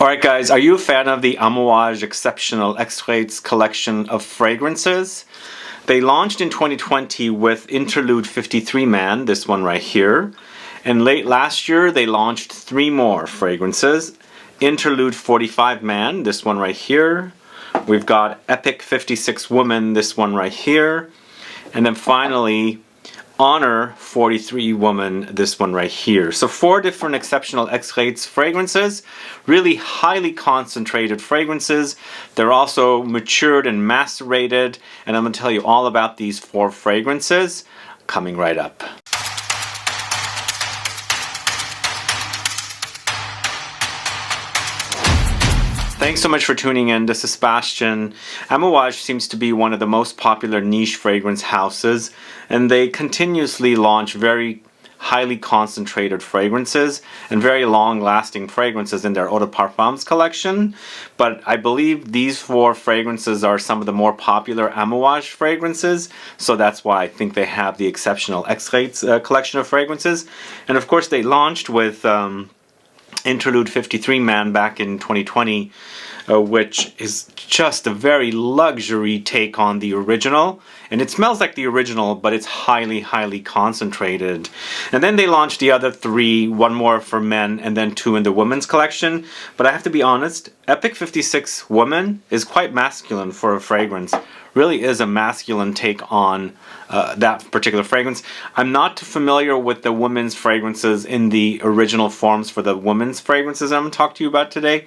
Alright guys, are you a fan of the Amouage Exceptional Extraits collection of fragrances? They launched in 2020 with Interlude 53 Man, this one right here. And late last year they launched 3 more fragrances. Interlude 45 Man, this one right here. We've got Epic 56 Woman, this one right here. And then finally, Honor 43 Woman, this one right here. So 4 different exceptional Extraits fragrances, really highly concentrated fragrances. They're also matured and macerated, and I'm going to tell you all about these 4 fragrances coming right up. Thanks so much for tuning in. This is Sebastian. Amouage seems to be one of the most popular niche fragrance houses, and they continuously launch very highly concentrated fragrances and very long-lasting fragrances in their Eau de Parfums collection. But I believe these 4 fragrances are some of the more popular Amouage fragrances, so that's why I think they have the Exceptional Extraits collection of fragrances. And of course they launched with Interlude 53 Man back in 2020, which is just a very luxury take on the original, and it smells like the original, but it's highly concentrated. And then they launched the other 3, 1 more for men and then 2 in the women's collection. But I have to be honest, Epic 56 Woman is quite masculine for a fragrance. Really is a masculine take on that particular fragrance. I'm not familiar with the women's fragrances in the original forms for the women's fragrances I'm going to talk to you about today,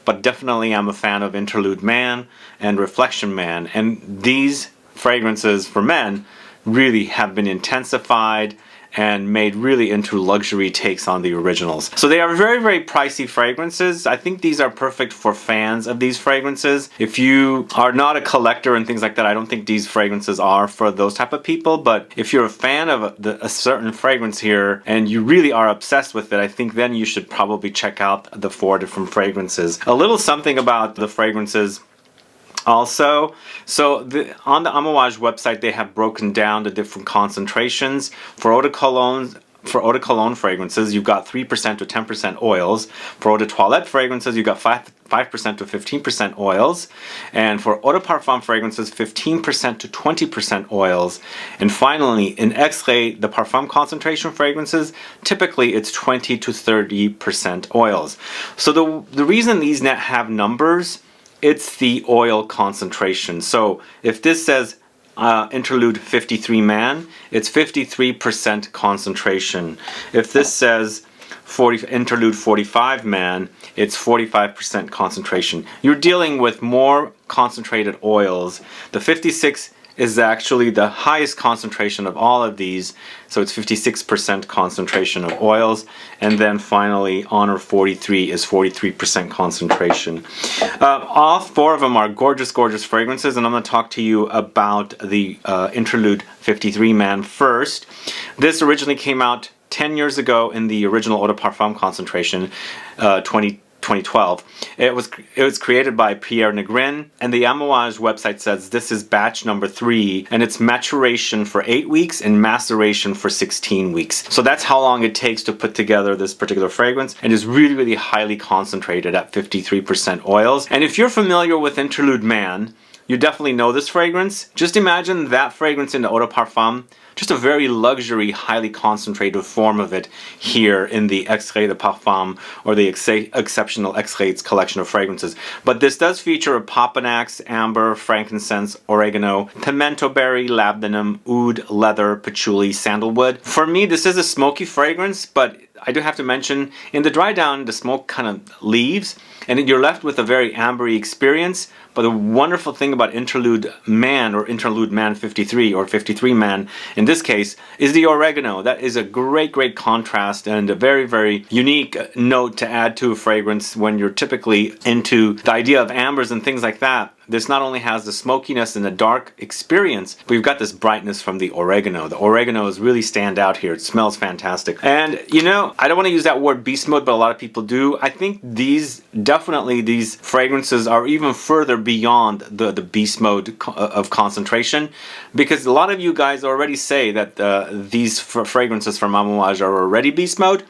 but definitely I'm a fan of Interlude Man and Reflection Man, and these fragrances for men really have been intensified and made really into luxury takes on the originals. So they are very pricey fragrances. I think these are perfect for fans of these fragrances. If you are not a collector and things like that, I don't think these fragrances are for those type of people. But if you're a fan of a certain fragrance here and you really are obsessed with it, I think then you should probably check out the 4 different fragrances. A little something about the fragrances also. So on the Amouage website they have broken down the different concentrations. For eau de cologne fragrances you've got 3% to 10% oils. For eau de toilette fragrances you've got 5% to 15% oils. And for eau de parfum fragrances 15% to 20% oils. And finally in Extrait, the parfum concentration fragrances, typically it's 20 to 30% oils. So the reason these net have numbers, it's the oil concentration. So if this says Interlude 53 Man, it's 53% concentration. If this says Interlude 45 Man, it's 45% concentration. You're dealing with more concentrated oils. The 56 is actually the highest concentration of all of these, so it's 56% concentration of oils. And then finally Honor 43 is 43% concentration. All 4 of them are gorgeous fragrances, and I'm going to talk to you about the Interlude 53 Man first. This originally came out 10 years ago in the original Eau de Parfum concentration, 2012. It was created by Pierre Negrin, and the Amouage website says this is batch number 3, and it's maturation for 8 weeks and maceration for 16 weeks. So that's how long it takes to put together this particular fragrance, and is really highly concentrated at 53% oils. And if you're familiar with Interlude Man, you definitely know this fragrance. Just imagine that fragrance in the Eau de Parfum, just a very luxury, highly concentrated form of it here in the Extrait de Parfum or the Exceptional Extraits collection of fragrances. But this does feature Opoponax, amber, frankincense, oregano, pimento berry, labdanum, oud, leather, patchouli, sandalwood. For me, this is a smoky fragrance, but I do have to mention, in the dry down, the smoke kind of leaves, and you're left with a very ambery experience. But the wonderful thing about Interlude Man or Interlude Man 53 or 53 Man in this case is the oregano. That is a great contrast and a very unique note to add to a fragrance when you're typically into the idea of ambers and things like that. This not only has the smokiness and the dark experience, but you've got this brightness from the oregano. The oreganos really stand out here. It smells fantastic. And you know, I don't want to use that word beast mode, but a lot of people do. I think these fragrances are even further beyond the beast mode of concentration, because a lot of you guys already say that these fragrances from Amouage are already beast mode.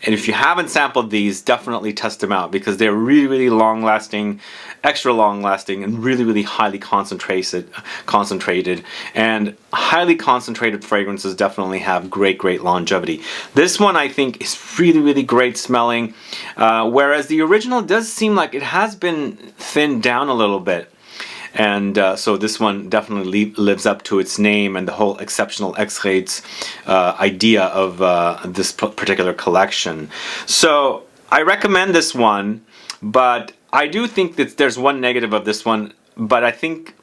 And if you haven't sampled these, definitely test them out because they're really, really long lasting, extra long lasting, and really, really highly concentrated. And highly concentrated fragrances definitely have great, great longevity. This one I think is really, really great smelling, whereas the original does seem like it has been thinned down a little bit. And so this one definitely lives up to its name and the whole exceptional Extraits idea of this particular collection. So I recommend this one, but I do think that there's one negative of this one, but I think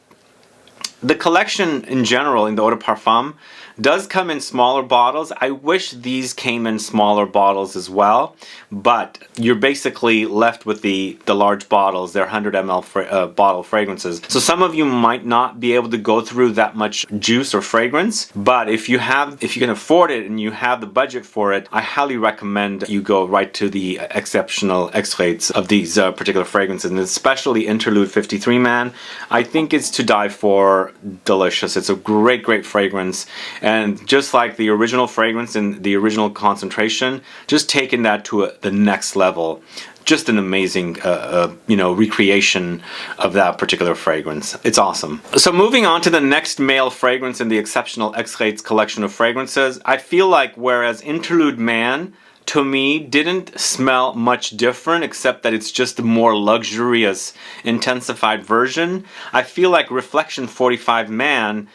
the collection in general in the Eau de Parfum does come in smaller bottles. I wish these came in smaller bottles as well, but you're basically left with the large bottles. They're 100 ml bottle fragrances. So some of you might not be able to go through that much juice or fragrance, but if you can afford it and you have the budget for it, I highly recommend you go right to the exceptional Extraits of these particular fragrances, and especially Interlude 53 Man. I think it's to die for. Delicious. It's a great, great fragrance. And just like the original fragrance and the original concentration, just taking that to the next level. Just an amazing, recreation of that particular fragrance. It's awesome. So moving on to the next male fragrance in the exceptional Extraits collection of fragrances, I feel like whereas Interlude Man to me didn't smell much different except that it's just a more luxurious intensified version, I feel like Reflection 45 Man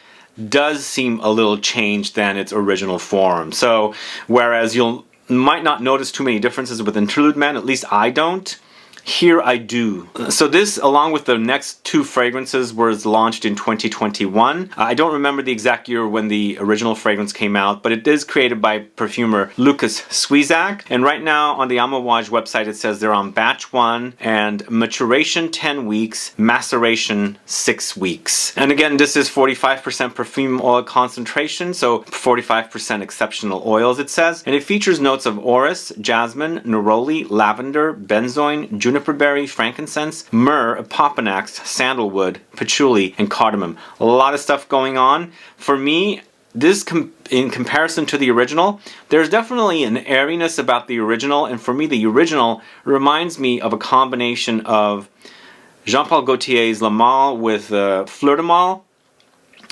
does seem a little changed than its original form. So whereas you might not notice too many differences with Interlude Man, at least I don't, here I do. So this, along with the next two fragrances, was launched in 2021. I don't remember the exact year when the original fragrance came out, but it is created by perfumer Lucas Sieuzac. And right now on the Amouage website it says they're on batch 1 and maturation 10 weeks, maceration 6 weeks. And again, this is 45% perfume oil concentration, so 45% exceptional oils it says. And it features notes of Orris, Jasmine, Neroli, Lavender, Benzoin, Juniper berry, Frankincense, Myrrh, Opoponax, Sandalwood, Patchouli, and Cardamom. A lot of stuff going on. For me, this in comparison to the original, there's definitely an airiness about the original, and for me the original reminds me of a combination of Jean-Paul Gaultier's La Male with Fleur de Mal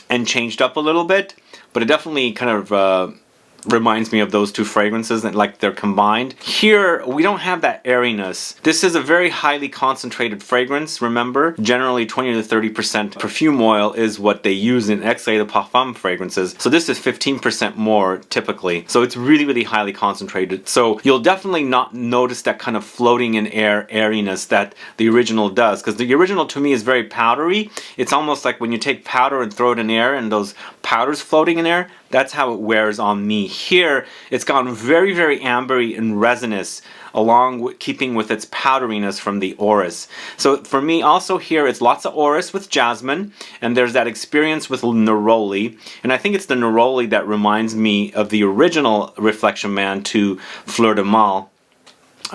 and changed up a little bit, but it definitely kind of reminds me of those two fragrances, and like they're combined. Here we don't have that airiness. This is a very highly concentrated fragrance. Remember, generally 20 to 30% perfume oil is what they use in Extraits de Parfum fragrances. So this is 15% more typically. So it's really, really highly concentrated. So you'll definitely not notice that kind of floating in air airiness that the original does, because the original to me is very powdery. It's almost like when you take powder and throw it in air and those powders floating in air. That's how it wears on me. Here, it's gone very, very ambery and resinous, along with keeping with its powderiness from the Orris. So for me, also here, it's lots of Orris with Jasmine, and there's that experience with Neroli. And I think it's the Neroli that reminds me of the original Reflection Man to Fleur de Mal,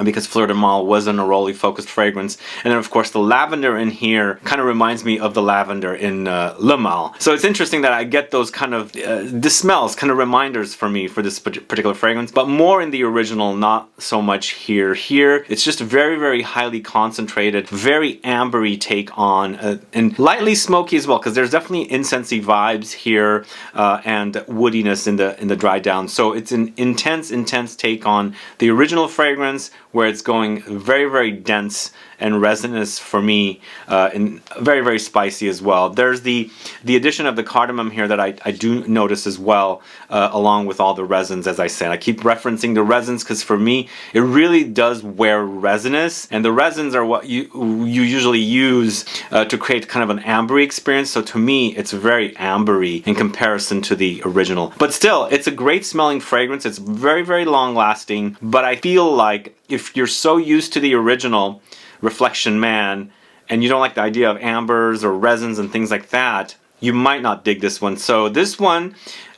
because Fleur de Mal was a neroli focused fragrance. And then of course the lavender in here kind of reminds me of the lavender in Le Mal. So it's interesting that I get those kind of the smells, kind of reminders for me for this particular fragrance, but more in the original, not so much here. Here it's just a very, very highly concentrated, very ambery take on, and lightly smoky as well, because there's definitely incensey vibes here and woodiness in the dry down. So it's an intense take on the original fragrance, where it's going very, very dense and resinous for me, and very, very spicy as well. There's the addition of the cardamom here that I do notice as well, along with all the resins, as I said. I keep referencing the resins because for me, it really does wear resinous, and the resins are what you usually use to create kind of an ambery experience. So to me, it's very ambery in comparison to the original. But still, it's a great smelling fragrance. It's very, very long lasting, but I feel like if you're so used to the original Reflection Man and you don't like the idea of ambers or resins and things like that, you might not dig this one. So this one,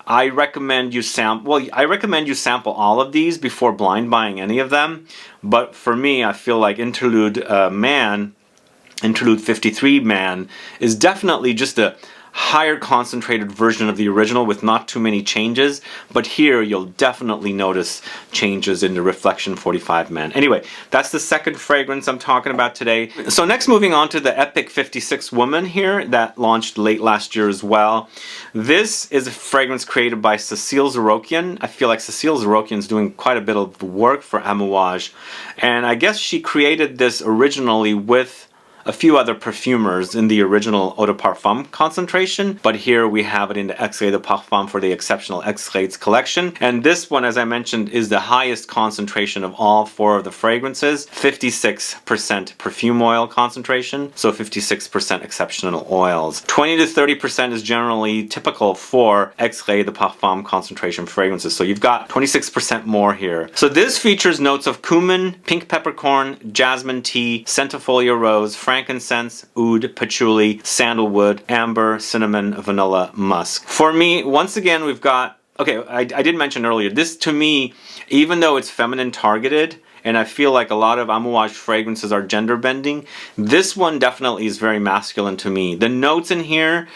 I recommend you sample. Well, I recommend you sample all of these before blind buying any of them. But for me, I feel like Interlude 53 Man is definitely just a higher concentrated version of the original with not too many changes, but here you'll definitely notice changes in the Reflection 45 Man. Anyway, that's the second fragrance I'm talking about today. So next, moving on to the Epic 56 Woman here that launched late last year as well. This is a fragrance created by Cecile Zarokian. I feel like Cecile Zarokian is doing quite a bit of work for Amouage, and I guess she created this originally with a few other perfumers in the original Eau de Parfum concentration, but here we have it in the Extraits de Parfum for the exceptional Extraits collection. And this one, as I mentioned, is the highest concentration of all four of the fragrances, 56% perfume oil concentration, so 56% exceptional oils. 20 to 30% is generally typical for Extraits de Parfum concentration fragrances, so you've got 26% more here. So this features notes of cumin, pink peppercorn, jasmine tea, centifolia rose, frankincense, oud, patchouli, sandalwood, amber, cinnamon, vanilla, musk. For me, once again, we've got, okay, I did mention earlier, this to me, even though it's feminine targeted, and I feel like a lot of Amouage fragrances are gender bending, this one definitely is very masculine to me. The notes in here,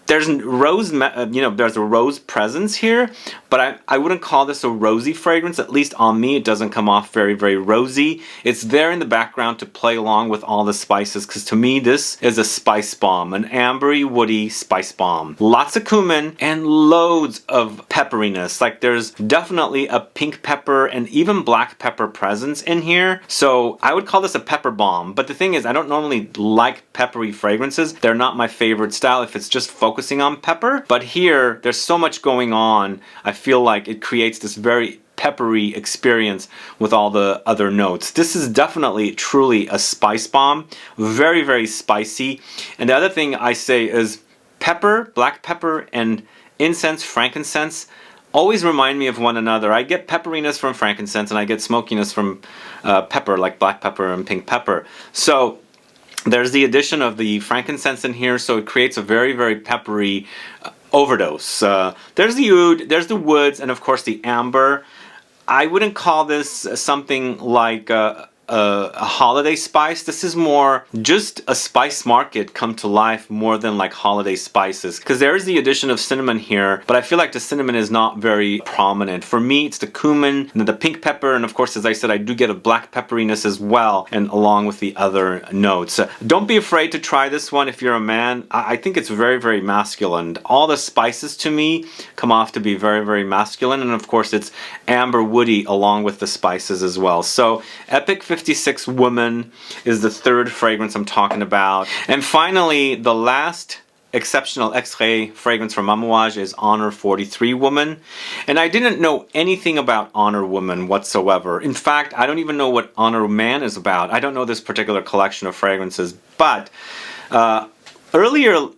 there's rose, there's a rose presence here, but I wouldn't call this a rosy fragrance. At least on me, it doesn't come off very, very rosy. It's there in the background to play along with all the spices, because to me, this is a spice bomb, an ambery, woody spice bomb. Lots of cumin and loads of pepperiness. Like there's definitely a pink pepper and even black pepper presence in here. So I would call this a pepper bomb. But the thing is, I don't normally like peppery fragrances. They're not my favorite style if it's just focusing on pepper, but here there's so much going on. I feel like it creates this very peppery experience with all the other notes. This is definitely truly a spice bomb, very, very spicy. And the other thing I say is pepper, black pepper, and incense, frankincense always remind me of one another. I get pepperiness from frankincense and I get smokiness from pepper, like black pepper and pink pepper. So there's the addition of the frankincense in here, so it creates a very, very peppery overdose. There's the oud, there's the woods, and of course the amber. I wouldn't call this something like a holiday spice. This is more just a spice market come to life more than like holiday spices, because there is the addition of cinnamon here, but I feel like the cinnamon is not very prominent. For me, it's the cumin and the pink pepper, and of course, as I said, I do get a black pepperiness as well, and along with the other notes. Don't be afraid to try this one if you're a man. I think it's very, very masculine. All the spices to me come off to be very, very masculine, and of course, it's amber woody along with the spices as well. So Epic 56 Woman is the third fragrance I'm talking about. And finally, the last exceptional Extrait fragrance from Amouage is Honor 43 Woman. And I didn't know anything about Honor Woman whatsoever. In fact, I don't even know what Honor Man is about. I don't know this particular collection of fragrances. But earlier,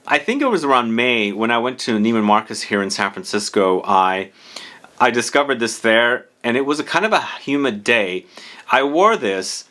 I think it was around May, when I went to Neiman Marcus here in San Francisco, I discovered this there, and it was a kind of a humid day. I wore this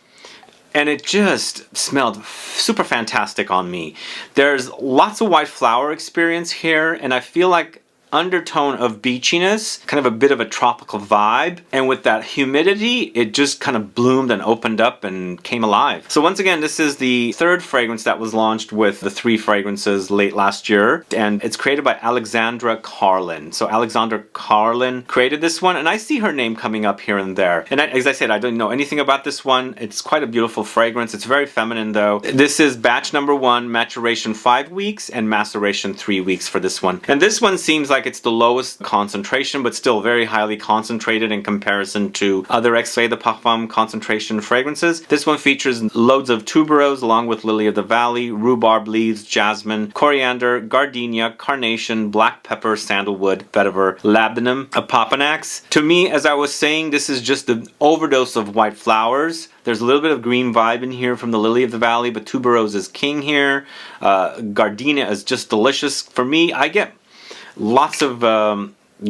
and it just smelled super fantastic on me. There's lots of white flower experience here, and I feel like undertone of beachiness, kind of a bit of a tropical vibe, and with that humidity, it just kind of bloomed and opened up and came alive. So once again, this is the third fragrance that was launched with the three fragrances late last year, and it's created by Alexandra Carlin. So Alexandra Carlin created this one, and I see her name coming up here and there. And as I said, I don't know anything about this one. It's quite a beautiful fragrance. It's very feminine though. This is batch number 1, maturation 5 weeks, and maceration 3 weeks for this one. And this one seems like it's the lowest concentration, but still very highly concentrated in comparison to other Extraits de Parfum concentration fragrances. This one features loads of tuberose along with lily of the valley, rhubarb leaves, jasmine, coriander, gardenia, carnation, black pepper, sandalwood, vetiver, labdanum, Opoponax. To me, as I was saying, this is just an overdose of white flowers. There's a little bit of green vibe in here from the lily of the valley, but tuberose is king here. Gardenia is just delicious. For me, I get lots of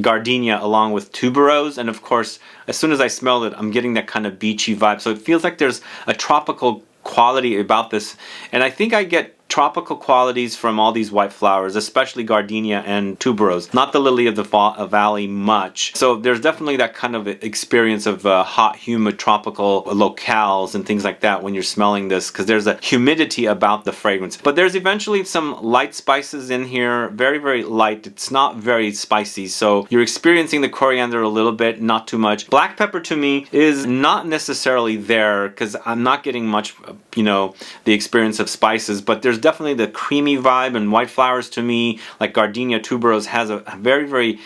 gardenia along with tuberose, and of course, as soon as I smell it, I'm getting that kind of beachy vibe. So it feels like there's a tropical quality about this, and I think I get tropical qualities from all these white flowers, especially gardenia and tuberose. Not the lily of the valley much. So there's definitely that kind of experience of hot, humid, tropical locales and things like that when you're smelling this, because there's a humidity about the fragrance. But there's eventually some light spices in here, very, very light. It's not very spicy, so you're experiencing the coriander a little bit, not too much. Black pepper to me is not necessarily there, because I'm not getting much, you know, the experience of spices, but there's definitely the creamy vibe, and white flowers to me, like gardenia tuberose, has a very, very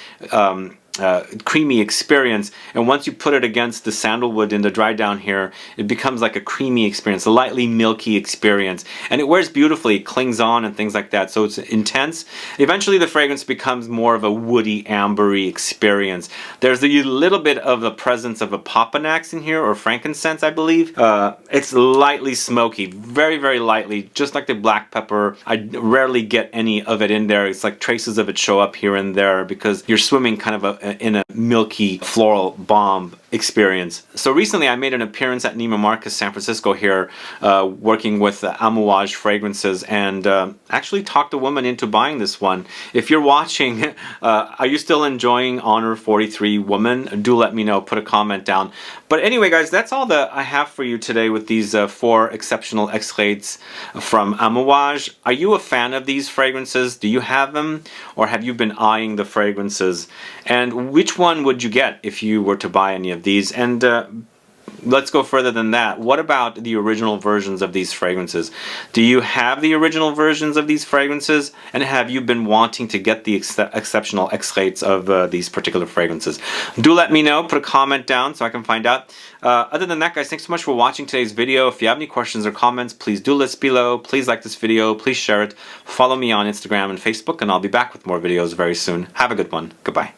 creamy experience, and once you put it against the sandalwood in the dry down here, it becomes like a creamy experience, a lightly milky experience, and it wears beautifully, it clings on and things like that, so it's intense. Eventually the fragrance becomes more of a woody, ambery experience. There's a little bit of the presence of Opoponax in here, or frankincense, I believe. It's lightly smoky, very, very lightly, just like the black pepper. I rarely get any of it in there. It's like traces of it show up here and there, because you're swimming kind of in a milky floral bomb experience. So recently I made an appearance at Neiman Marcus San Francisco here, working with Amouage fragrances, and actually talked a woman into buying this one. If you're watching, are you still enjoying Honor 43 Woman? Do let me know, put a comment down. But anyway guys, that's all that I have for you today with these 4 exceptional extraits from Amouage. Are you a fan of these fragrances? Do you have them, or have you been eyeing the fragrances? And which one would you get if you were to buy any of these? And let's go further than that. What about the original versions of these fragrances? Do you have the original versions of these fragrances? And have you been wanting to get the exceptional extraits of these particular fragrances? Do let me know. Put a comment down so I can find out. Other than that, guys, thanks so much for watching today's video. If you have any questions or comments, please do list below. Please like this video. Please share it. Follow me on Instagram and Facebook, and I'll be back with more videos very soon. Have a good one. Goodbye.